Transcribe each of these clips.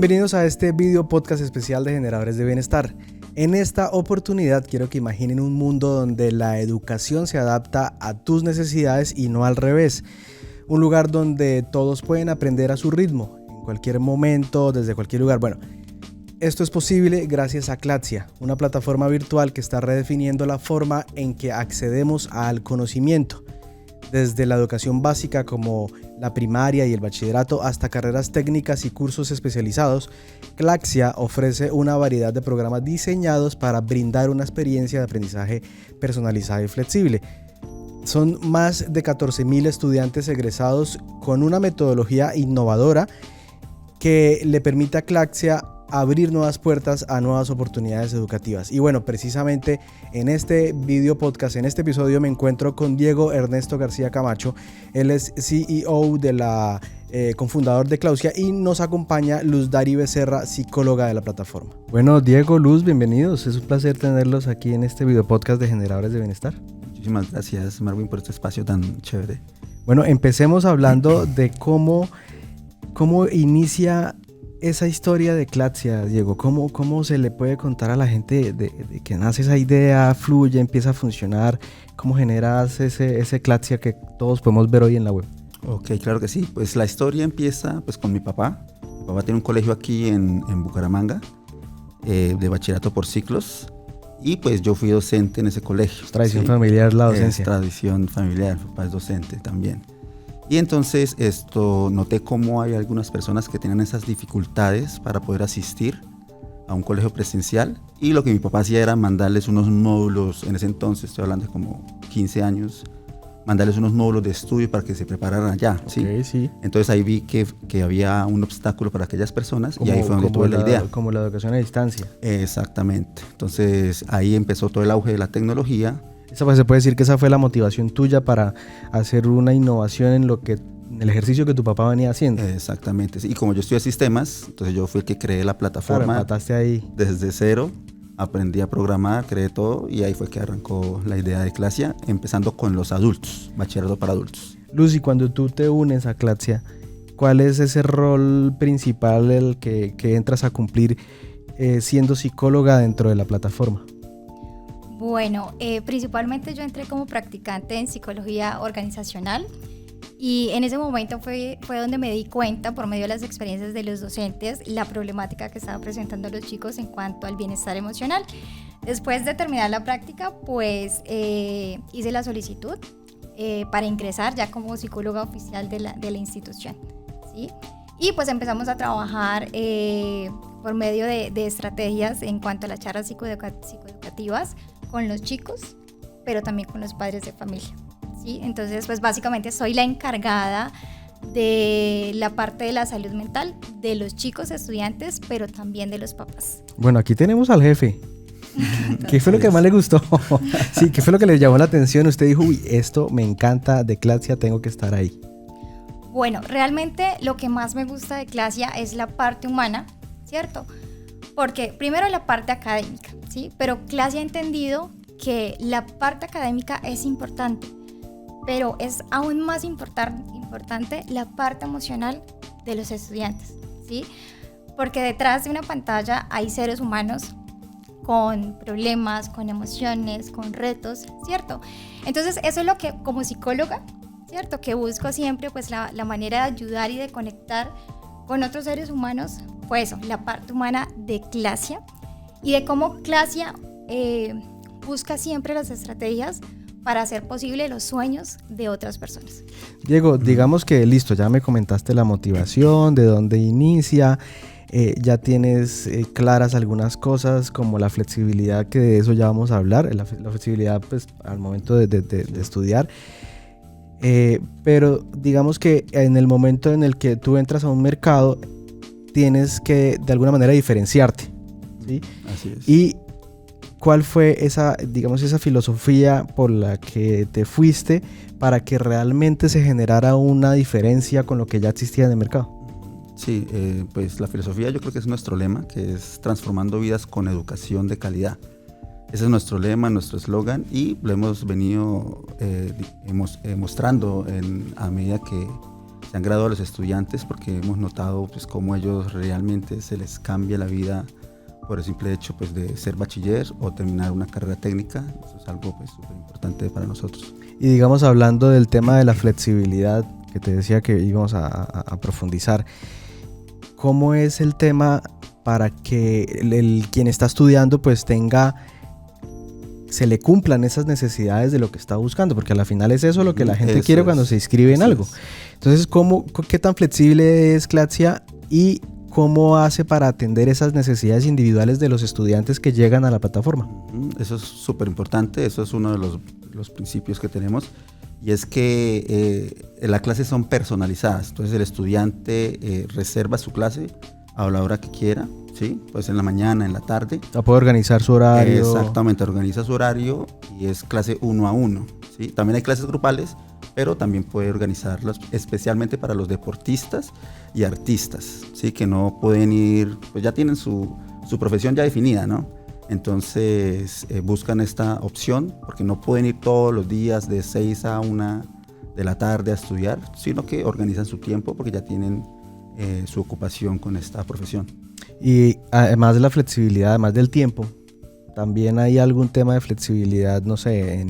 Bienvenidos a este video podcast especial de Generadores de Bienestar. En esta oportunidad quiero que imaginen un mundo donde la educación se adapta a tus necesidades y no al revés. Un lugar donde todos pueden aprender a su ritmo, en cualquier momento, desde cualquier lugar. Bueno, esto es posible gracias a Claxia, una plataforma virtual que está redefiniendo la forma en que accedemos al conocimiento. Desde la educación básica como la primaria y el bachillerato hasta carreras técnicas y cursos especializados, Claxia ofrece una variedad de programas diseñados para brindar una experiencia de aprendizaje personalizada y flexible. Son más de 14,000 estudiantes egresados con una metodología innovadora que le permite a Claxia abrir nuevas puertas a nuevas oportunidades educativas. Y bueno, precisamente en este video podcast, en este episodio me encuentro con Diego Ernesto García Camacho. Él es CEO de la cofundador de Claxia, y nos acompaña Luz Dari Becerra, psicóloga de la plataforma. Bueno, Diego, Luz, bienvenidos. Es un placer tenerlos aquí en este video podcast de Generadores de Bienestar. Muchísimas gracias, Marvin, por este espacio tan chévere. Bueno, empecemos hablando de cómo inicia esa historia de Claxia, Diego. ¿Cómo se le puede contar a la gente de que nace esa idea, fluye, empieza a funcionar? ¿Cómo generas ese Claxia que todos podemos ver hoy en la web? Ok, claro que sí. Pues la historia empieza con mi papá. Mi papá tiene un colegio aquí en Bucaramanga, de bachillerato por ciclos. Y pues yo fui docente en ese colegio. Tradición familiar la docencia. Es tradición familiar, mi papá es docente también. Y entonces noté cómo hay algunas personas que tenían esas dificultades para poder asistir a un colegio presencial, y lo que mi papá hacía era mandarles unos módulos, en ese entonces estoy hablando de como 15 años, mandarles unos módulos de estudio para que se prepararan allá. Okay, ¿sí? Entonces ahí vi que había un obstáculo para aquellas personas, y ahí fue donde tuve la idea. Como la educación a distancia. Exactamente. Entonces ahí empezó todo el auge de la tecnología. Se puede decir que esa fue la motivación tuya para hacer una innovación en el ejercicio que tu papá venía haciendo. Exactamente. Y como yo estudié sistemas, entonces yo fui el que creé la plataforma. Claro, mataste ahí. Desde cero, aprendí a programar, creé todo, y ahí fue que arrancó la idea de Claxia, empezando con los adultos, bachillerato para adultos. Lucy, cuando tú te unes a Claxia, ¿cuál es ese rol principal el que entras a cumplir siendo psicóloga dentro de la plataforma? Bueno, principalmente yo entré como practicante en psicología organizacional, y en ese momento fue donde me di cuenta, por medio de las experiencias de los docentes, la problemática que estaban presentando los chicos en cuanto al bienestar emocional. Después de terminar la práctica, pues hice la solicitud para ingresar ya como psicóloga oficial de la institución, ¿sí? Y pues empezamos a trabajar por medio de estrategias en cuanto a las charlas psicoeducativas con los chicos, pero también con los padres de familia, ¿sí? Entonces, pues básicamente soy la encargada de la parte de la salud mental de los chicos estudiantes, pero también de los papás. Bueno, aquí tenemos al jefe. ¿Qué fue lo que más le gustó? Sí, ¿qué fue lo que le llamó la atención? Usted dijo, uy, esto me encanta de Claxia, tengo que estar ahí. Bueno, realmente lo que más me gusta de Claxia es la parte humana, ¿cierto? Porque primero la parte académica, ¿sí? Pero Claxia ha entendido que la parte académica es importante, pero es aún más importante la parte emocional de los estudiantes, ¿sí? Porque detrás de una pantalla hay seres humanos con problemas, con emociones, con retos, ¿cierto? Entonces eso es lo que como psicóloga, ¿cierto? Que busco siempre pues la manera de ayudar y de conectar con otros seres humanos, pues eso, la parte humana de Claxia, y de cómo Claxia busca siempre las estrategias para hacer posible los sueños de otras personas. Diego, digamos que listo, ya me comentaste la motivación, de dónde inicia, ya tienes claras algunas cosas como la flexibilidad, que de eso ya vamos a hablar, la flexibilidad pues al momento de estudiar. Pero digamos que en el momento en el que tú entras a un mercado, tienes que de alguna manera diferenciarte, ¿sí? Así es. ¿Y cuál fue esa filosofía por la que te fuiste para que realmente se generara una diferencia con lo que ya existía en el mercado? Sí, pues la filosofía yo creo que es nuestro lema, que es transformando vidas con educación de calidad. Ese es nuestro lema, nuestro eslogan, y lo hemos venido mostrando a medida que se han graduado los estudiantes, porque hemos notado pues cómo ellos realmente se les cambia la vida por el simple hecho pues de ser bachiller o terminar una carrera técnica. Eso es algo pues súper importante para nosotros. Y digamos, hablando del tema de la flexibilidad, que te decía que íbamos a profundizar, ¿cómo es el tema para que quien está estudiando pues se le cumplan esas necesidades de lo que está buscando? Porque a la final es eso lo que la gente quiere cuando se inscribe en algo. Entonces, ¿qué tan flexible es Claxia y cómo hace para atender esas necesidades individuales de los estudiantes que llegan a la plataforma? Eso es súper importante, eso es uno de los principios que tenemos, y es que las clases son personalizadas. Entonces el estudiante reserva su clase a la hora que quiera, ¿sí? Pues en la mañana, en la tarde. Puede organizar su horario. Exactamente, organiza su horario y es clase 1 a 1, ¿sí? También hay clases grupales, pero también puede organizarlas especialmente para los deportistas y artistas, ¿sí? Que no pueden ir, pues ya tienen su profesión ya definida, ¿no? Entonces buscan esta opción porque no pueden ir todos los días de 6 a 1 de la tarde a estudiar, sino que organizan su tiempo porque ya tienen su ocupación con esta profesión. Y además de la flexibilidad, además del tiempo, también hay algún tema de flexibilidad, no sé,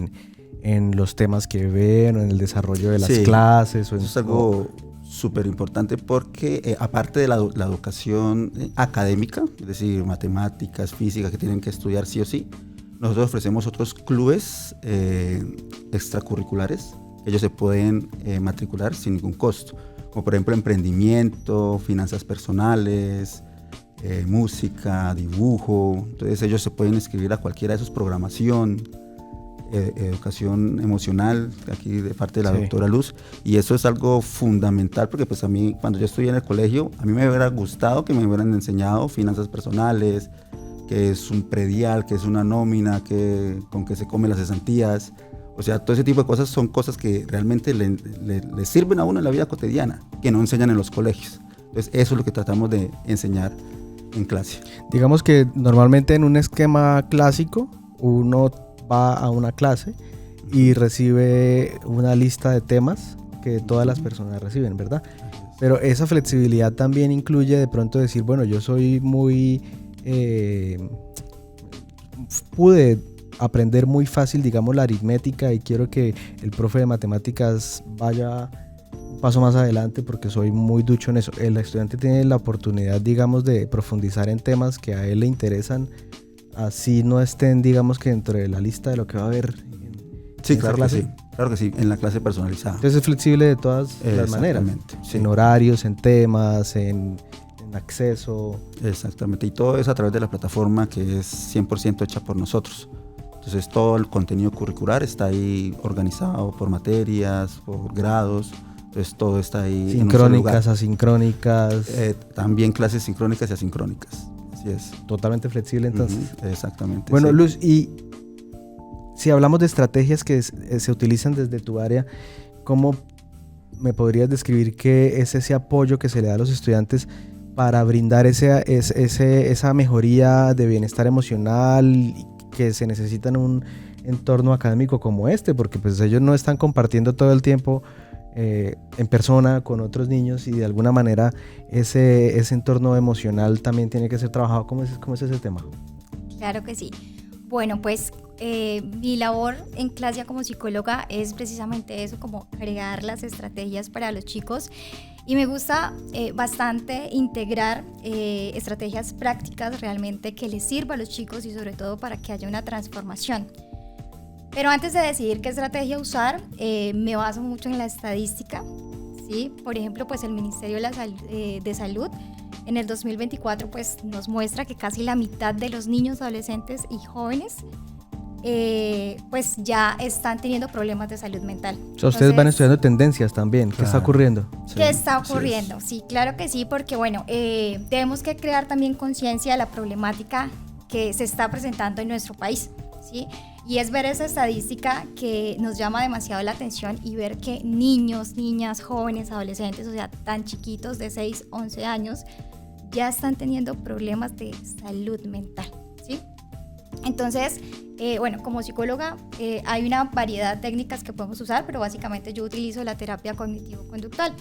en los temas que ven o en el desarrollo de las clases. Eso es algo súper importante porque aparte de la educación académica, es decir, matemáticas, física, que tienen que estudiar sí o sí, nosotros ofrecemos otros clubes extracurriculares. Ellos se pueden matricular sin ningún costo, como por ejemplo emprendimiento, finanzas personales, música, dibujo. Entonces ellos se pueden inscribir a cualquiera de esos, programación, educación emocional, aquí de parte de la doctora Luz, y eso es algo fundamental porque pues a mí cuando yo estudié en el colegio, a mí me hubiera gustado que me hubieran enseñado finanzas personales, que es un predial, que es una nómina, con que se comen las cesantías. O sea, todo ese tipo de cosas son cosas que realmente le sirven a uno en la vida cotidiana, que no enseñan en los colegios. Entonces eso es lo que tratamos de enseñar en clase. Digamos que normalmente en un esquema clásico uno va a una clase y recibe una lista de temas que todas las personas reciben, ¿verdad? Pero esa flexibilidad también incluye de pronto decir, bueno, yo soy muy... pude aprender muy fácil, digamos, la aritmética y quiero que el profe de matemáticas vaya un paso más adelante porque soy muy ducho en eso. El estudiante tiene la oportunidad, digamos, de profundizar en temas que a él le interesan, así no estén, digamos, que dentro de la lista de lo que va a haber en claro clase. Que sí, claro que sí, en la clase personalizada. Entonces es flexible de todas las maneras, sí. En horarios, en temas, en acceso. Exactamente, y todo es a través de la plataforma que es 100% hecha por nosotros. Entonces todo el contenido curricular está ahí organizado por materias, por grados. Entonces todo está ahí. Sincrónicas, asincrónicas. También clases sincrónicas y asincrónicas. Así es. Totalmente flexible entonces. Exactamente. Bueno, sí. Luz, y si hablamos de estrategias que se utilizan desde tu área, ¿cómo me podrías describir qué es ese apoyo que se le da a los estudiantes para brindar esa mejoría de bienestar emocional que se necesita en un entorno académico como este? Porque pues ellos no están compartiendo todo el tiempo en persona con otros niños y de alguna manera ese entorno emocional también tiene que ser trabajado. ¿Cómo es ese tema? Claro que sí. Bueno, pues mi labor en Claxia como psicóloga es precisamente eso, como crear las estrategias para los chicos, y me gusta bastante integrar estrategias prácticas realmente que les sirva a los chicos y sobre todo para que haya una transformación. Pero antes de decidir qué estrategia usar, me baso mucho en la estadística, ¿sí? Por ejemplo, pues el Ministerio de Salud en el 2024 pues, nos muestra que casi la mitad de los niños, adolescentes y jóvenes pues ya están teniendo problemas de salud mental. O sea, ustedes van estudiando tendencias también. ¿Qué está ocurriendo? ¿Qué está ocurriendo? Sí, claro que sí, porque bueno, tenemos que crear también conciencia de la problemática que se está presentando en nuestro país, ¿sí? Y es ver esa estadística que nos llama demasiado la atención y ver que niños, niñas, jóvenes, adolescentes, o sea, tan chiquitos de 6, 11 años, ya están teniendo problemas de salud mental, ¿sí? Entonces, bueno, como psicóloga hay una variedad de técnicas que podemos usar, pero básicamente yo utilizo la terapia cognitivo-conductual.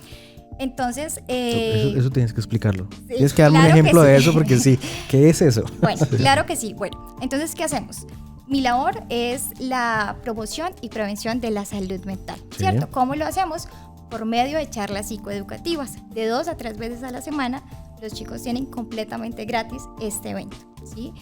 Entonces, eso tienes que explicarlo. Sí, Tienes que darme un claro que ejemplo de sí. eso porque sí. ¿Qué es eso? Bueno, claro que sí. Bueno, entonces, ¿qué hacemos? Mi labor es la promoción y prevención de la salud mental, ¿cierto? ¿Cómo lo hacemos? Por medio de charlas psicoeducativas. De 2 a 3 veces a la semana, los chicos tienen completamente gratis este evento, ¿sí?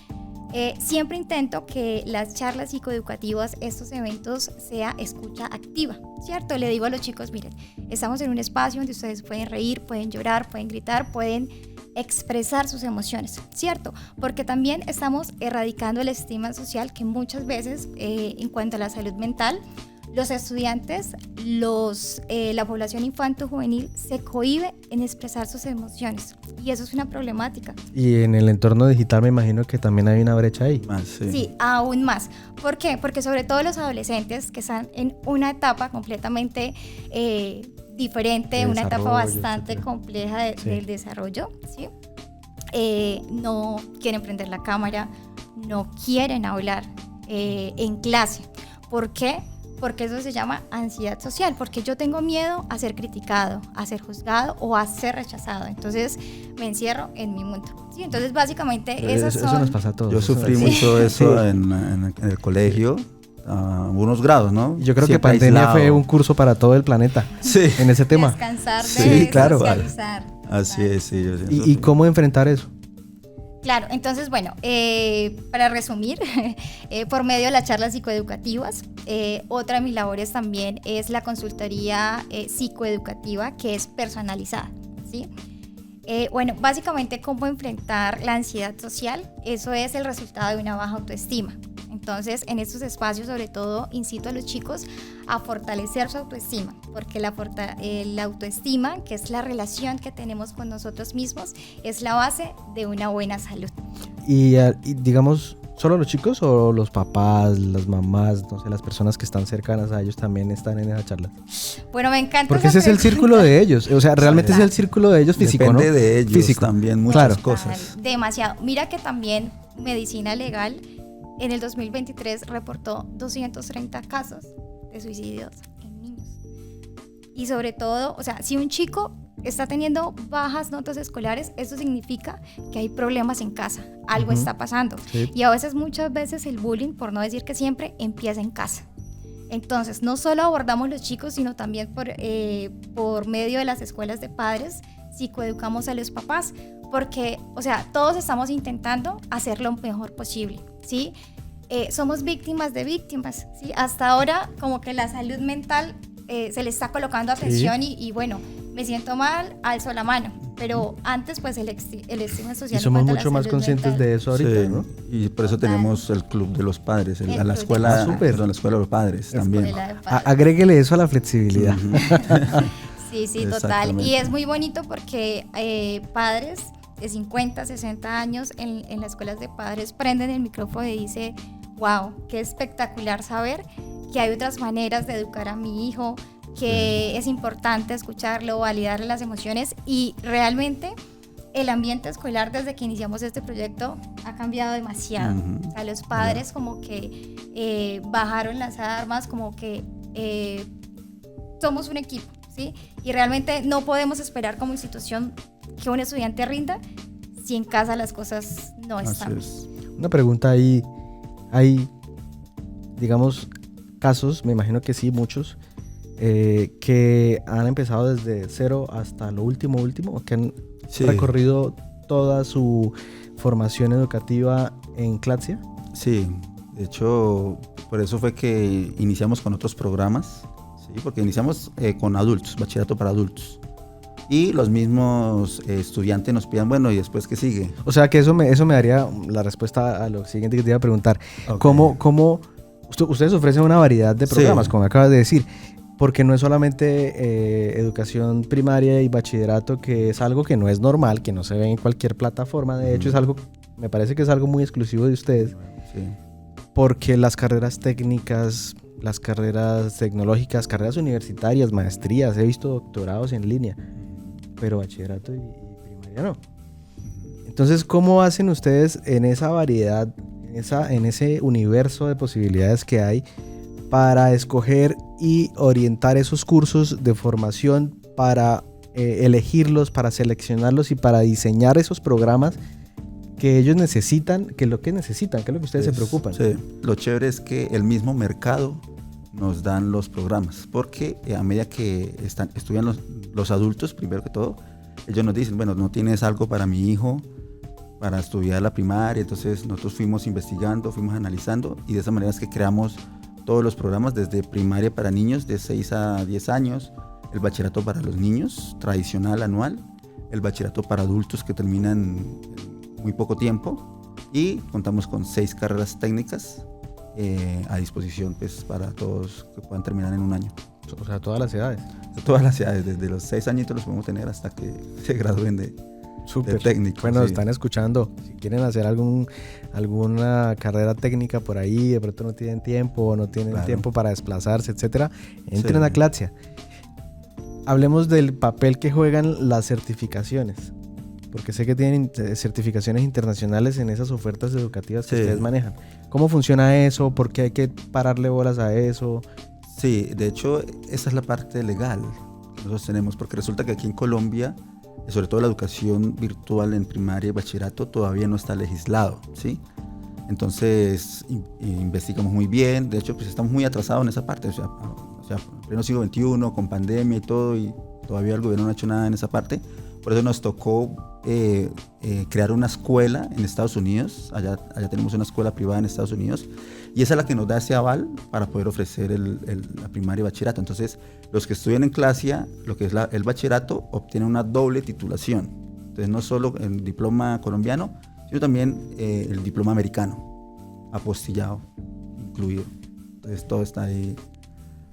Siempre intento que las charlas psicoeducativas, estos eventos, sea escucha activa, ¿cierto? Le digo a los chicos, miren, estamos en un espacio donde ustedes pueden reír, pueden llorar, pueden gritar, pueden expresar sus emociones, ¿cierto? Porque también estamos erradicando el estigma social que muchas veces, en cuanto a la salud mental, los estudiantes, la población infanto-juvenil se cohíbe en expresar sus emociones y eso es una problemática. Y en el entorno digital me imagino que también hay una brecha ahí. Más, sí. Sí, aún más. ¿Por qué? Porque sobre todo los adolescentes que están en una etapa completamente diferente, una etapa bastante compleja del desarrollo, ¿sí? No quieren prender la cámara, no quieren hablar en clase. ¿Por qué? Porque eso se llama ansiedad social, porque yo tengo miedo a ser criticado, a ser juzgado o a ser rechazado. Entonces me encierro en mi mundo. ¿Sí? Entonces básicamente esas son... Eso nos pasa a todos. Yo sufrí mucho eso en el colegio, a unos grados, ¿no? Yo creo Siempre que pandemia aislado. fue un curso para todo el planeta en ese tema. Descansar de Sí, claro. socializar. Así es, sí. Yo ¿Y cómo enfrentar eso? Claro, entonces bueno, para resumir, por medio de las charlas psicoeducativas, otra de mis labores también es la consultoría psicoeducativa que es personalizada, ¿sí? Bueno, básicamente cómo enfrentar la ansiedad social, eso es el resultado de una baja autoestima. Entonces, en estos espacios, sobre todo, incito a los chicos a fortalecer su autoestima, porque la autoestima, que es la relación que tenemos con nosotros mismos, es la base de una buena salud. Y digamos, ¿solo los chicos o los papás, las mamás, no sé, las personas que están cercanas a ellos también están en esa charla? Bueno, me encanta. Porque ese es el círculo de ellos, o sea, realmente es el círculo de ellos físico, Depende ¿no? de ellos Físico. también, muchas cosas. Demasiado. Mira que también Medicina Legal en el 2023 reportó 230 casos de suicidios en niños. Y sobre todo, o sea, si un chico está teniendo bajas notas escolares, eso significa que hay problemas en casa, algo está pasando. Sí. Y a veces, muchas veces el bullying, por no decir que siempre, empieza en casa. Entonces, no solo abordamos los chicos, sino también por medio de las escuelas de padres, psicoeducamos a los papás, porque, o sea, todos estamos intentando hacer lo mejor posible, ¿sí? Somos víctimas de víctimas, ¿sí? Hasta ahora, como que la salud mental se le está colocando atención, sí. y bueno, me siento mal, alzo la mano. Pero antes, pues, el estigma social. Y somos mucho más conscientes mental. De eso ahorita, sí, ¿no? Y por eso tenemos el club de los padres, la escuela de los padres también. Agréguele eso a la flexibilidad. Sí, total. Y es muy bonito porque padres de 50, 60 años en las escuelas de padres prenden el micrófono y dicen, wow, qué espectacular saber que hay otras maneras de educar a mi hijo, que es importante escucharlo, validarle las emociones, y realmente el ambiente escolar desde que iniciamos este proyecto ha cambiado demasiado. O sea, los padres como que bajaron las armas, como que somos un equipo, ¿sí? Y realmente no podemos esperar como institución que un estudiante rinda si en casa las cosas no están. Una pregunta ahí, hay, digamos, casos, me imagino que sí, muchos, que han empezado desde cero hasta lo último, que han recorrido toda su formación educativa en Claxia. Sí, de hecho, por eso fue que iniciamos con otros programas, ¿sí? Porque iniciamos con adultos, bachillerato para adultos. Y los mismos estudiantes nos piden, bueno, ¿y después qué sigue? O sea que eso me daría la respuesta a lo siguiente que te iba a preguntar. Okay. ¿Cómo ustedes ofrecen una variedad de programas, como acabas de decir? Porque no es solamente educación primaria y bachillerato, que es algo que no es normal, que no se ve en cualquier plataforma. De hecho, es algo, me parece que es algo muy exclusivo de ustedes. Sí. Porque las carreras técnicas, las carreras tecnológicas, carreras universitarias, maestrías, he visto doctorados en línea, pero bachillerato y primaria no. Entonces, ¿cómo hacen ustedes en esa variedad, en ese universo de posibilidades que hay para escoger y orientar esos cursos de formación para elegirlos, para seleccionarlos y para diseñar esos programas que ellos necesitan, que es lo que ustedes se preocupan. Sí. Lo chévere es que el mismo mercado nos dan los programas, porque a medida que estudian los adultos, primero que todo, ellos nos dicen, bueno, no tienes algo para mi hijo para estudiar la primaria. Entonces nosotros fuimos investigando, fuimos analizando, y de esa manera es que creamos todos los programas, desde primaria para niños de 6 a 10 años, el bachillerato para los niños tradicional anual, el bachillerato para adultos que terminan en muy poco tiempo, y contamos con 6 carreras técnicas a disposición, pues, para todos que puedan terminar en un año. O sea, todas las edades. Todas las edades, desde los 6 añitos los podemos tener hasta que se gradúen de técnico. Bueno, sí. Están escuchando. Si quieren hacer alguna carrera técnica por ahí, de pronto no tienen tiempo, no tienen tiempo para desplazarse, etcétera, entren a Claxia. Hablemos del papel que juegan las certificaciones, porque sé que tienen certificaciones internacionales en esas ofertas educativas que ustedes manejan. ¿Cómo funciona eso? ¿Por qué hay que pararle bolas a eso? Sí, de hecho, esa es la parte legal que nosotros tenemos, porque resulta que aquí en Colombia, sobre todo la educación virtual en primaria y bachillerato, todavía no está legislado, ¿sí? Entonces, investigamos muy bien. De hecho, pues estamos muy atrasados en esa parte. O sea, en pleno siglo XXI, con pandemia y todo, y todavía el gobierno no ha hecho nada en esa parte. Por eso nos tocó crear una escuela en Estados Unidos. Allá tenemos una escuela privada en Estados Unidos, y esa es la que nos da ese aval para poder ofrecer la primaria y bachillerato. Entonces, los que estudian en Claxia, lo que es el bachillerato, obtienen una doble titulación. Entonces, no solo el diploma colombiano, sino también el diploma americano, apostillado, incluido. Entonces, todo está ahí.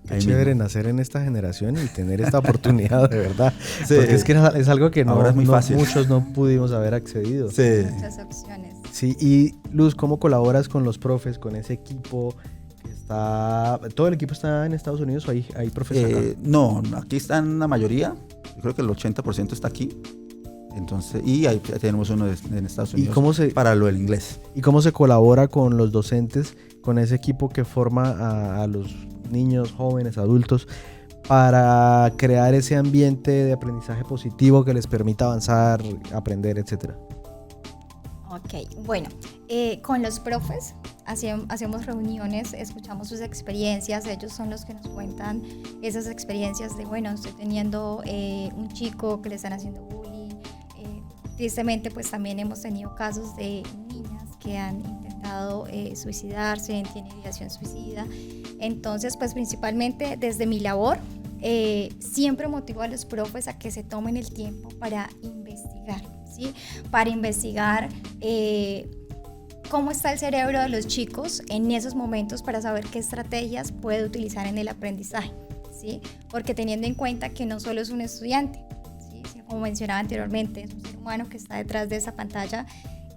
Qué chévere nacer en esta generación y tener esta oportunidad, de verdad. Sí. Porque es que es algo que muchos no pudimos haber accedido. Sí. Muchas opciones. Sí, y Luz, ¿cómo colaboras con los profes, con ese equipo que está... ¿Todo el equipo está en Estados Unidos o hay profes acá? No, aquí están la mayoría. Yo creo que el 80% está aquí. Entonces, y ahí tenemos uno en Estados Unidos para lo del inglés. ¿Y cómo se colabora con los docentes, con ese equipo que forma a los niños, jóvenes, adultos, para crear ese ambiente de aprendizaje positivo que les permita avanzar, aprender, etcétera? Ok, bueno, con los profes hacemos reuniones, escuchamos sus experiencias. Ellos son los que nos cuentan esas experiencias de, bueno, estoy teniendo un chico que le están haciendo bullying. Tristemente, pues también hemos tenido casos de niñas que han intentado suicidarse, tienen ideación suicida. Entonces, pues principalmente desde mi labor, siempre motivo a los profes a que se tomen el tiempo para investigar, ¿sí? Para investigar cómo está el cerebro de los chicos en esos momentos, para saber qué estrategias puede utilizar en el aprendizaje, ¿sí? Porque teniendo en cuenta que no solo es un estudiante, ¿sí? Como mencionaba anteriormente, es un ser humano que está detrás de esa pantalla.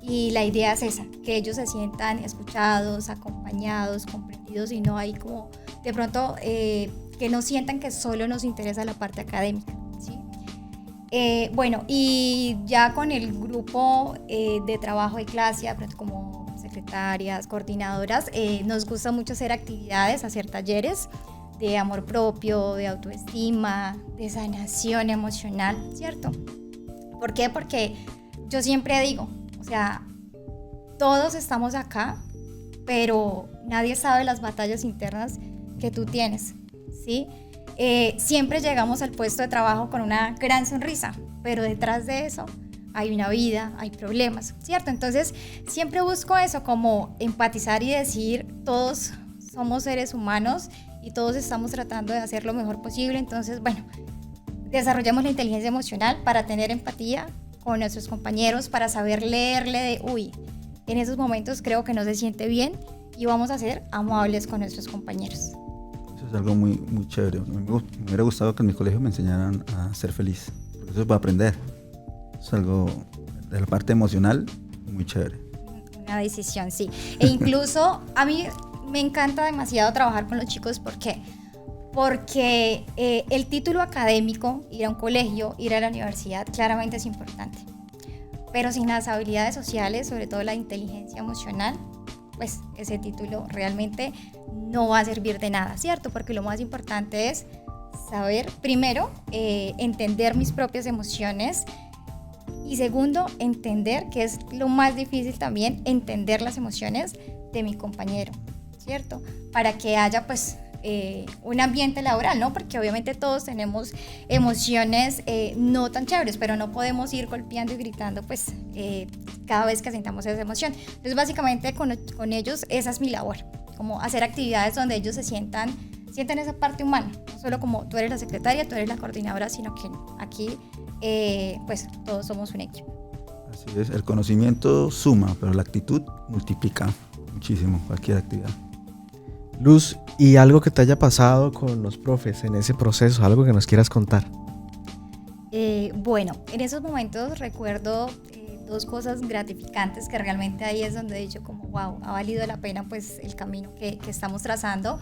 Y la idea es esa, que ellos se sientan escuchados, acompañados, comprendidos, y no hay como, de pronto, que no sientan que solo nos interesa la parte académica, ¿sí? Bueno, y ya con el grupo de trabajo de Claxia, como secretarias, coordinadoras, nos gusta mucho hacer actividades, hacer talleres de amor propio, de autoestima, de sanación emocional, ¿cierto? ¿Por qué? Porque yo siempre digo, o sea, todos estamos acá, pero nadie sabe las batallas internas que tú tienes, ¿sí? Siempre llegamos al puesto de trabajo con una gran sonrisa, pero detrás de eso hay una vida, hay problemas, ¿cierto? Entonces, siempre busco eso, como empatizar y decir, todos somos seres humanos y todos estamos tratando de hacer lo mejor posible. Entonces, bueno, desarrollamos la inteligencia emocional para tener empatía con nuestros compañeros, para saber leerle de, uy, en esos momentos creo que no se siente bien, y vamos a ser amables con nuestros compañeros. Eso es algo muy, muy chévere. Me hubiera gustado que en mi colegio me enseñaran a ser feliz, porque eso es para aprender. Es algo de la parte emocional muy chévere. Una decisión, sí. E incluso a mí me encanta demasiado trabajar con los chicos. ¿Por qué? Porque el título académico, ir a un colegio, ir a la universidad, claramente es importante. Pero sin las habilidades sociales, sobre todo la inteligencia emocional, pues ese título realmente no va a servir de nada, ¿cierto? Porque lo más importante es saber, primero, entender mis propias emociones y segundo, entender, que es lo más difícil también, entender las emociones de mi compañero, ¿cierto? Para que haya pues un ambiente laboral, ¿no? Porque obviamente todos tenemos emociones no tan chéveres, pero no podemos ir golpeando y gritando pues cada vez que sintamos esa emoción. Entonces básicamente con ellos esa es mi labor, como hacer actividades donde ellos se sientan esa parte humana, no solo como tú eres la secretaria, tú eres la coordinadora, sino que aquí pues todos somos un equipo. Así es, el conocimiento suma, pero la actitud multiplica muchísimo cualquier actividad. Luz, ¿y algo que te haya pasado con los profes en ese proceso? ¿Algo que nos quieras contar? Bueno, en esos momentos recuerdo dos cosas gratificantes que realmente ahí es donde he dicho como wow, ha valido la pena pues el camino que estamos trazando.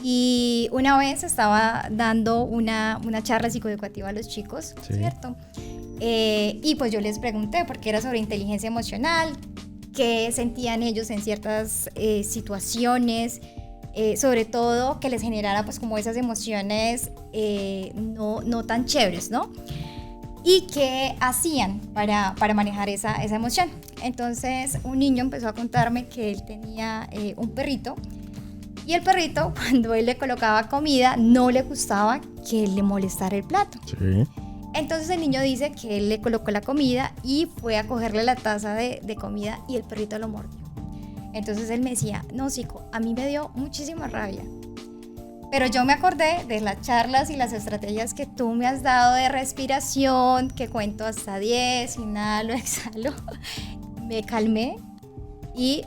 Y una vez estaba dando una charla psicoeducativa a los chicos, sí, ¿cierto? Y pues yo les pregunté, porque era sobre inteligencia emocional, qué sentían ellos en ciertas situaciones, sobre todo que les generara pues como esas emociones no tan chéveres, ¿no? Y qué hacían para manejar esa emoción. Entonces un niño empezó a contarme que él tenía un perrito, y el perrito, cuando él le colocaba comida, no le gustaba que le molestara el plato. Sí. Entonces el niño dice que él le colocó la comida y fue a cogerle la taza de comida y el perrito lo mordió. Entonces él me decía, no, Zico, a mí me dio muchísima rabia. Pero yo me acordé de las charlas y las estrategias que tú me has dado de respiración, que cuento hasta 10, inhalo, exhalo. Me calmé y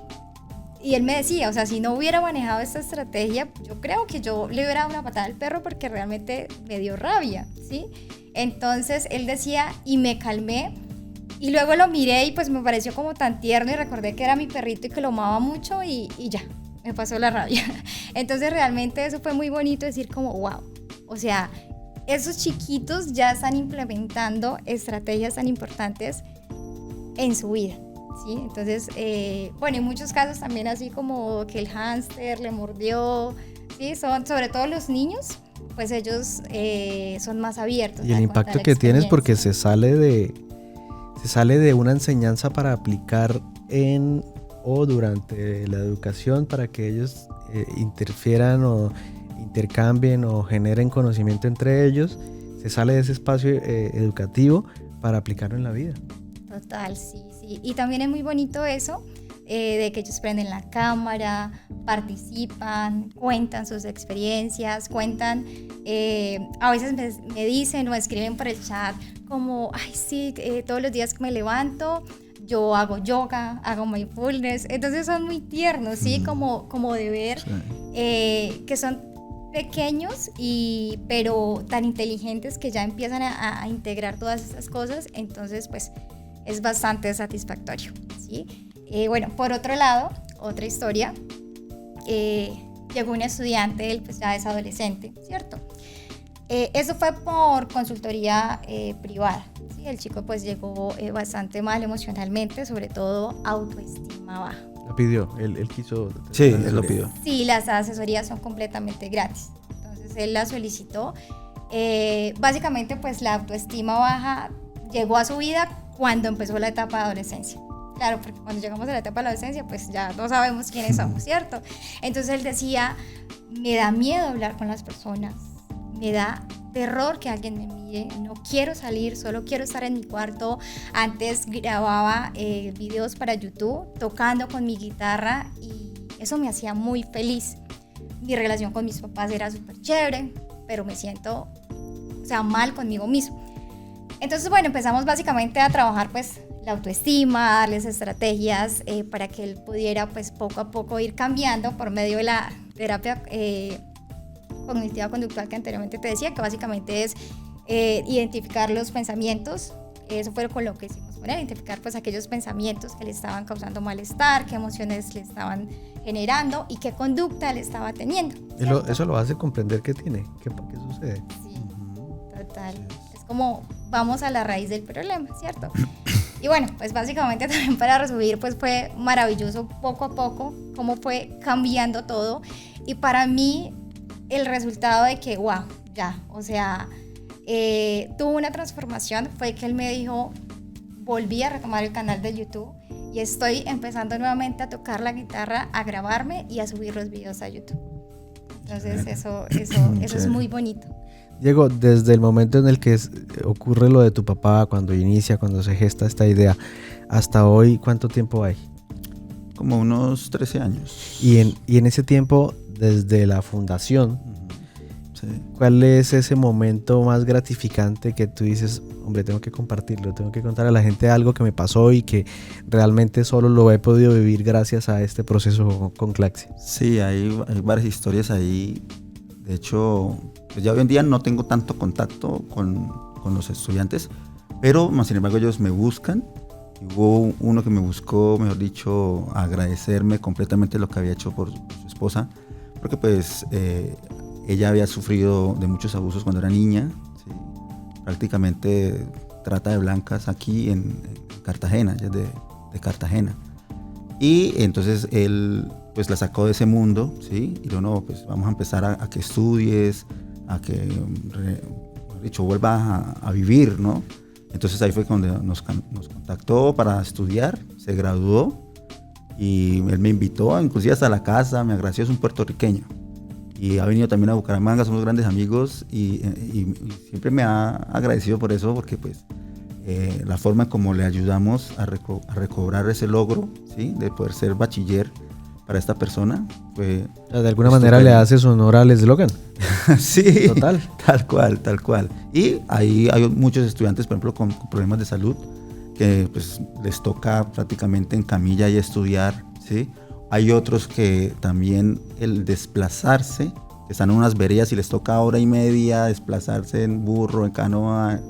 él me decía, o sea, si no hubiera manejado esta estrategia, yo creo que yo le hubiera dado una patada al perro porque realmente me dio rabia, ¿sí? Entonces él decía, y me calmé, y luego lo miré y pues me pareció como tan tierno y recordé que era mi perrito y que lo amaba mucho y ya, me pasó la rabia. Entonces realmente eso fue muy bonito decir como, wow, o sea, esos chiquitos ya están implementando estrategias tan importantes en su vida. ¿Sí? Entonces, bueno, en muchos casos también así como que el hámster le mordió, ¿sí? Son, sobre todo los niños, pues ellos son más abiertos. Y el impacto que tienes porque se sale de una enseñanza para aplicar en o durante la educación para que ellos interfieran o intercambien o generen conocimiento entre ellos, se sale de ese espacio educativo para aplicarlo en la vida. Total, sí. Y también es muy bonito eso, de que ellos prenden la cámara, participan, cuentan sus experiencias, cuentan, a veces me dicen o escriben por el chat como, ay sí, todos los días que me levanto, yo hago yoga, hago mindfulness, entonces son muy tiernos, ¿sí? Como de ver sí. Que son pequeños pero tan inteligentes que ya empiezan a integrar todas estas cosas, entonces pues es bastante satisfactorio, ¿sí? Bueno, por otro lado, otra historia, llegó un estudiante, él pues ya es adolescente, ¿cierto? Eso fue por consultoría privada, ¿sí? El chico pues llegó bastante mal emocionalmente, sobre todo autoestima baja. ¿La pidió? ¿Él quiso? Sí, él lo pidió. Sí, las asesorías son completamente gratis, entonces él la solicitó. Básicamente pues la autoestima baja llegó a su vida cuando empezó la etapa de adolescencia. Claro, porque cuando llegamos a la etapa de la adolescencia, pues ya no sabemos quiénes somos, ¿cierto? Entonces él decía, me da miedo hablar con las personas, me da terror que alguien me mire, no quiero salir, solo quiero estar en mi cuarto. Antes grababa videos para YouTube tocando con mi guitarra y eso me hacía muy feliz. Mi relación con mis papás era súper chévere, pero me siento, o sea, mal conmigo mismo. Entonces, bueno, empezamos básicamente a trabajar pues la autoestima, darles estrategias para que él pudiera pues poco a poco ir cambiando por medio de la terapia cognitiva conductual que anteriormente te decía, que básicamente es identificar los pensamientos. Eso fue con lo que hicimos con él, identificar pues aquellos pensamientos que le estaban causando malestar, qué emociones le estaban generando y qué conducta le estaba teniendo. Eso lo hace comprender qué tiene, qué sucede. Sí, total. Es como vamos a la raíz del problema, ¿cierto? Y bueno, pues básicamente también para resumir, pues fue maravilloso poco a poco cómo fue cambiando todo y para mí el resultado de que, wow, ya, o sea, tuvo una transformación, fue que él me dijo, volví a retomar el canal de YouTube y estoy empezando nuevamente a tocar la guitarra, a grabarme y a subir los videos a YouTube. Entonces eso es muy bonito. Diego, desde el momento en el que ocurre lo de tu papá, cuando se gesta esta idea, hasta hoy, ¿cuánto tiempo hay? Como unos 13 años. Y en ese tiempo, desde la fundación, Sí. ¿cuál es ese momento más gratificante que tú dices, hombre, tengo que compartirlo, tengo que contar a la gente algo que me pasó y que realmente solo lo he podido vivir gracias a este proceso con Claxia? Sí, hay varias historias ahí. De hecho, pues ya hoy en día no tengo tanto contacto con los estudiantes, pero sin embargo ellos me buscan. Y hubo uno que me buscó, mejor dicho, a agradecerme completamente lo que había hecho por su esposa, porque pues ella había sufrido de muchos abusos cuando era niña, ¿sí? Prácticamente trata de blancas aquí en Cartagena, ella es de Cartagena. Y entonces él pues la sacó de ese mundo, ¿sí? Y dijo, no, pues vamos a empezar a que estudies, a que, mejor dicho, vuelvas a vivir, ¿no? Entonces ahí fue cuando nos contactó para estudiar, se graduó y él me invitó, inclusive hasta la casa, me agradeció, es un puertorriqueño. Y ha venido también a Bucaramanga, somos grandes amigos y siempre me ha agradecido por eso, porque pues la forma como le ayudamos a recobrar ese logro, ¿sí? De poder ser bachiller para esta persona. De alguna manera le haces honor al eslogan. Sí, total. Tal cual. Y ahí hay muchos estudiantes, por ejemplo, con problemas de salud, que pues les toca prácticamente en camilla y estudiar, ¿sí? Hay otros que también el desplazarse, que están en unas veredas y les toca hora y media desplazarse en burro, en canoa,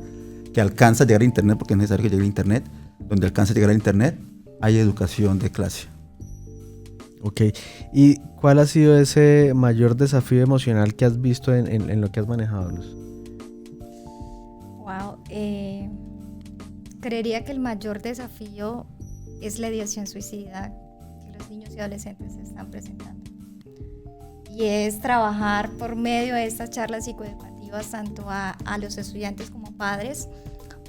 que alcanza a llegar a internet, porque es necesario que llegue a internet. Donde alcanza a llegar a internet, hay educación de clase. Ok. ¿Y cuál ha sido ese mayor desafío emocional que has visto en lo que has manejado, Luz? Wow. Creería que el mayor desafío es la ideación suicida que los niños y adolescentes se están presentando. Y es trabajar por medio de estas charlas psicoeducativas tanto a los estudiantes como padres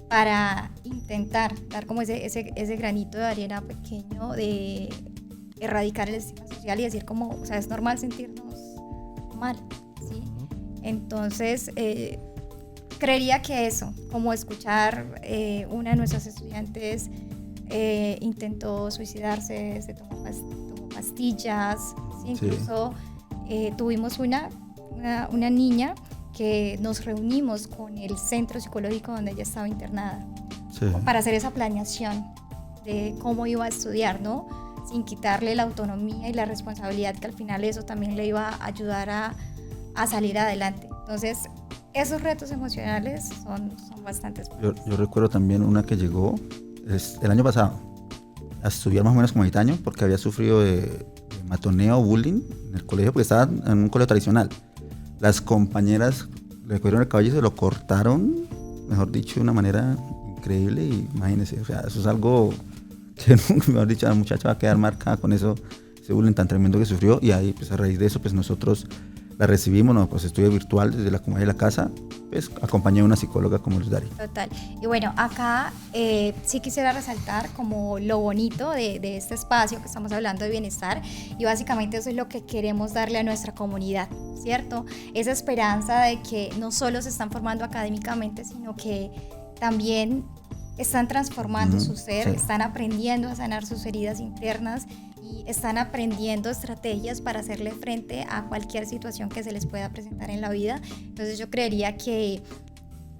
para intentar dar como ese granito de arena pequeño de erradicar el estigma social y decir como, o sea, es normal sentirnos mal, ¿sí? Entonces, creería que eso, como escuchar una de nuestras estudiantes intentó suicidarse, se tomó pastillas, ¿sí? Incluso tuvimos una niña que nos reunimos con el centro psicológico donde ella estaba internada, sí, para hacer esa planeación de cómo iba a estudiar, ¿no? Sin quitarle la autonomía y la responsabilidad, que al final eso también le iba a ayudar a salir adelante. Entonces, esos retos emocionales son bastante fuertes. Yo recuerdo también una que llegó el año pasado a estudiar más o menos como año, porque había sufrido de matoneo, bullying en el colegio, porque estaba en un colegio tradicional. Las compañeras le cogieron el cabello y se lo cortaron, mejor dicho, de una manera increíble. Y imagínense, o sea, eso es algo que, mejor dicho, la muchacha va a quedar marcada con eso, ese bullying tan tremendo que sufrió. Y ahí, pues a raíz de eso, pues nosotros la recibimos, ¿no? Pues estudio virtual desde la comunidad de la casa, pues acompañé a una psicóloga como Luz Dari. Total. Y bueno, acá sí quisiera resaltar como lo bonito de este espacio que estamos hablando de bienestar, y básicamente eso es lo que queremos darle a nuestra comunidad, ¿cierto? Esa esperanza de que no solo se están formando académicamente, sino que también están transformando su ser, sí, están aprendiendo a sanar sus heridas internas y están aprendiendo estrategias para hacerle frente a cualquier situación que se les pueda presentar en la vida. Entonces yo creería que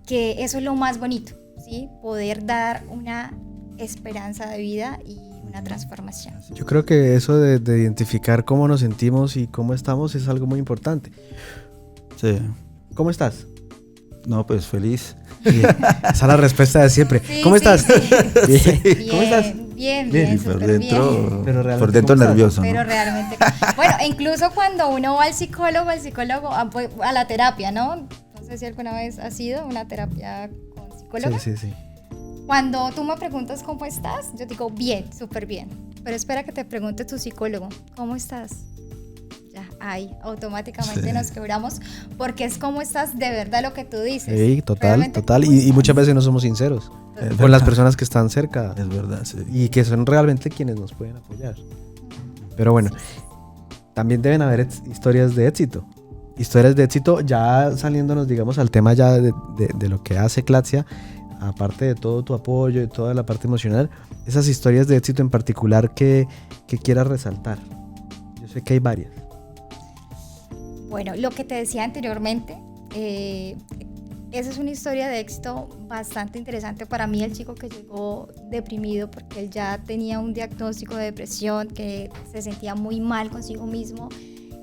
eso es lo más bonito, ¿sí? Poder dar una esperanza de vida y una transformación. Yo creo que eso de identificar cómo nos sentimos y cómo estamos es algo muy importante. Sí. ¿Cómo estás? No, pues feliz. Esa es la respuesta de siempre. Sí, ¿Cómo estás? Bien. Bien. ¿Cómo estás? Bien, por súper dentro, bien. Pero realmente, por dentro nervioso, ¿no? Pero realmente, bueno, incluso cuando uno va al psicólogo a la terapia, ¿no? No sé si alguna vez has ido a una terapia con psicólogo. Sí. Cuando tú me preguntas cómo estás, yo digo bien, súper bien. Pero espera que te pregunte tu psicólogo, ¿cómo estás? Ya, ahí automáticamente Sí. nos quebramos, porque es como estás de verdad lo que tú dices. Sí, total, Realmente total. cómo Y estás. muchas veces no somos sinceros Es con las verdad. personas que están cerca Es verdad, sí. y que son realmente quienes nos pueden apoyar. Pero bueno, también deben haber historias de éxito. Historias de éxito, ya saliéndonos, digamos, al tema ya de lo que hace Claxia, aparte de todo tu apoyo y toda la parte emocional, esas historias de éxito en particular que quieras resaltar. Yo sé que hay varias. Bueno, lo que te decía anteriormente, esa es una historia de éxito bastante interesante para mí. El chico que llegó deprimido porque él ya tenía un diagnóstico de depresión, que se sentía muy mal consigo mismo,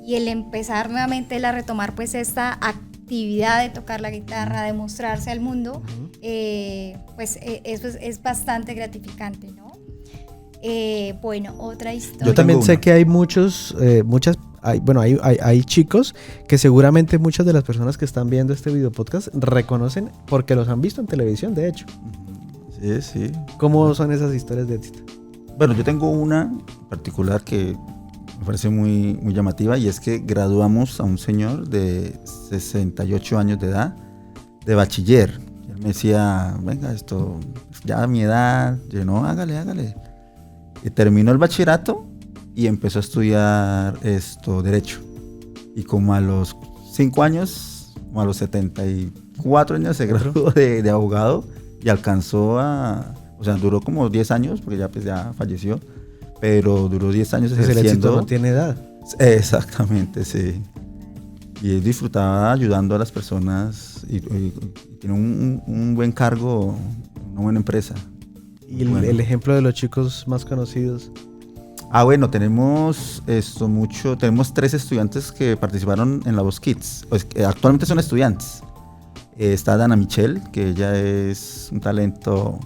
y el empezar nuevamente a retomar pues esta actividad de tocar la guitarra, de mostrarse al mundo, eso es bastante gratificante, ¿no? Bueno, otra historia. Yo también tengo sé una. que hay hay chicos que seguramente muchas de las personas que están viendo este video podcast reconocen porque los han visto en televisión, de hecho. Sí, sí. ¿Cómo son esas historias de éxito? Bueno, yo tengo una en particular que me parece muy, muy llamativa, y es que graduamos a un señor de 68 años de edad de bachiller. Él me decía, venga, esto ya a mi edad. Yo, no, hágale. Y terminó el bachillerato y empezó a estudiar Derecho. Y como a los 5 años, como a los 74 años, se graduó de abogado y alcanzó o sea, duró como 10 años, porque ya falleció, pero duró 10 años Pues el éxito ejerciendo. no tiene edad. Exactamente, sí. Y él disfrutaba ayudando a las personas y tiene un buen cargo, una buena empresa. Y Bueno. el ejemplo de los chicos más conocidos. Bueno, tenemos tenemos 3 estudiantes que participaron en La Voz Kids. Pues, actualmente son estudiantes. Está Dana Michelle, que ella es un talento,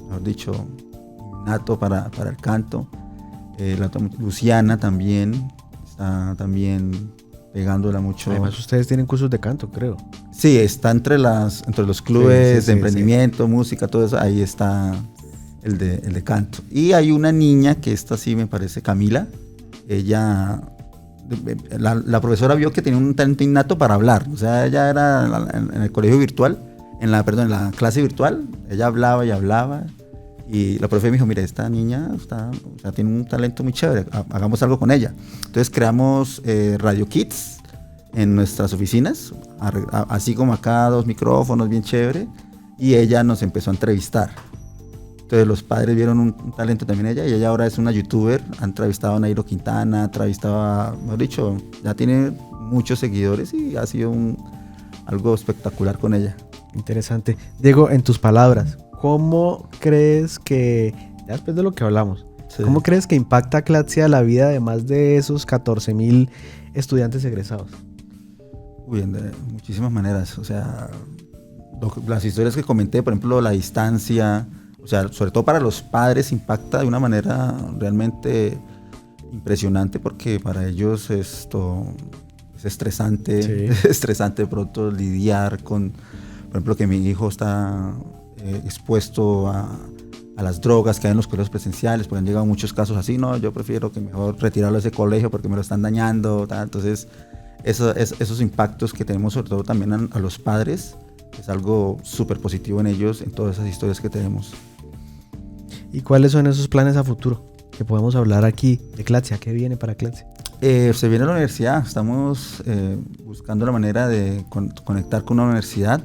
mejor dicho, nato para el canto. Luciana también está pegándola mucho. Además, ustedes tienen cursos de canto, creo. Sí, está entre los clubes Sí, de emprendimiento, música, todo eso. Ahí está el de canto. Y hay una niña que esta sí me parece, Camila. Ella, la profesora vio que tenía un talento innato para hablar. O sea, ella era en el colegio virtual, en la clase virtual, ella hablaba y hablaba. Y la profe me dijo, mire, esta niña tiene un talento muy chévere, hagamos algo con ella. Entonces creamos Radio Kids en nuestras oficinas, así como acá, 2 micrófonos, bien chévere, y ella nos empezó a entrevistar. Entonces los padres vieron un talento también en ella, y ella ahora es una youtuber, ha entrevistado a Nairo Quintana, ha entrevistado mejor dicho, ya tiene muchos seguidores y ha sido algo espectacular con ella. Interesante. Diego, en tus palabras, ¿cómo crees que, ya después de lo que hablamos, Sí. cómo crees que impacta Claxia la vida de más de esos 14,000 estudiantes egresados? Uy, de muchísimas maneras. O sea, las historias que comenté, por ejemplo, la distancia, o sea, sobre todo para los padres impacta de una manera realmente impresionante, porque para ellos esto es estresante, Sí. es estresante de pronto lidiar con, por ejemplo, que mi hijo está expuesto a las drogas que hay en los colegios presenciales, porque han llegado muchos casos así, no, yo prefiero que mejor retirarlo de ese colegio porque me lo están dañando, tal. Entonces esos impactos que tenemos sobre todo también a los padres es algo súper positivo en ellos, en todas esas historias que tenemos. ¿Y cuáles son esos planes a futuro que podemos hablar aquí de Claxia? ¿Qué viene para Claxia? Se viene a la universidad, estamos buscando la manera de conectar con una universidad,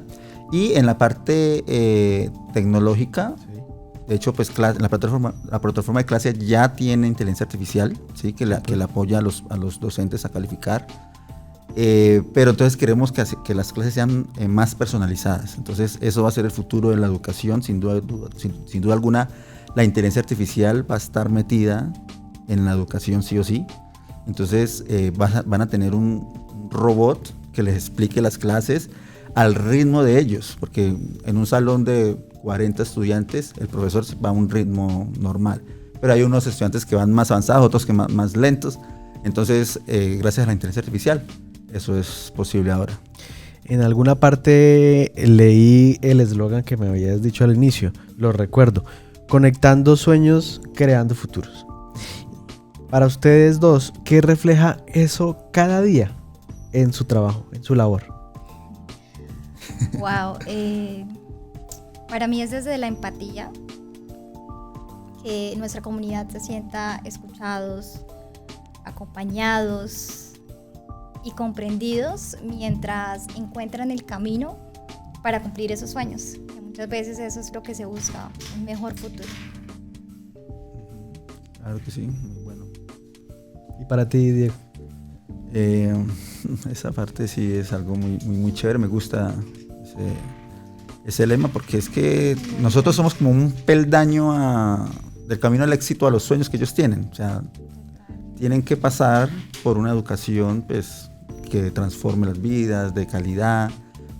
y en la parte tecnológica, Sí. de hecho, pues la plataforma de Claxia ya tiene inteligencia artificial, ¿sí? que le apoya a los docentes a calificar. Pero entonces queremos que las clases sean más personalizadas. Entonces eso va a ser el futuro de la educación, sin duda alguna. La inteligencia artificial va a estar metida en la educación sí o sí. Entonces van a tener un robot que les explique las clases al ritmo de ellos, porque en un salón de 40 estudiantes el profesor va a un ritmo normal, pero hay unos estudiantes que van más avanzados, otros que más lentos. Entonces gracias a la inteligencia artificial eso es posible ahora. En alguna parte leí el eslogan que me habías dicho al inicio, lo recuerdo: conectando sueños, creando futuros. Para ustedes dos, ¿qué refleja eso cada día en su trabajo, en su labor? Wow, para mí es desde la empatía, que nuestra comunidad se sienta escuchados, acompañados y comprendidos mientras encuentran el camino para cumplir esos sueños. Que muchas veces eso es lo que se busca, un mejor futuro. Claro que sí, muy bueno. ¿Y para ti, Diego? Esa parte sí es algo muy chévere, me gusta ese lema, porque es que nosotros somos como un peldaño del camino al éxito, a los sueños que ellos tienen. O sea, tienen que pasar por una educación pues, que transforme las vidas, de calidad,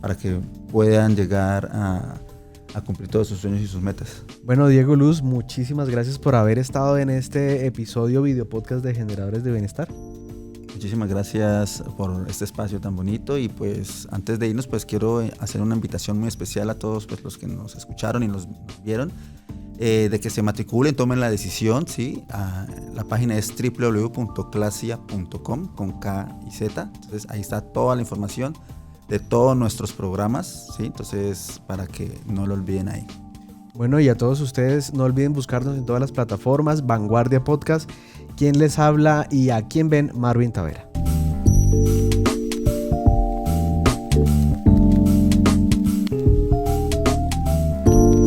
para que puedan llegar a cumplir todos sus sueños y sus metas. Bueno, Diego, Luz, muchísimas gracias por haber estado en este episodio video podcast de Generadores de Bienestar. Muchísimas gracias por este espacio tan bonito, y pues antes de irnos pues quiero hacer una invitación muy especial a todos pues, los que nos escucharon y nos vieron, de que se matriculen, tomen la decisión, ¿sí? La página es www.clasia.com con K y Z, entonces ahí está toda la información de todos nuestros programas, ¿sí? Entonces para que no lo olviden ahí. Bueno, y a todos ustedes no olviden buscarnos en todas las plataformas, Vanguardia Podcast. Quien les habla y a quien ven, Marvin Tavera.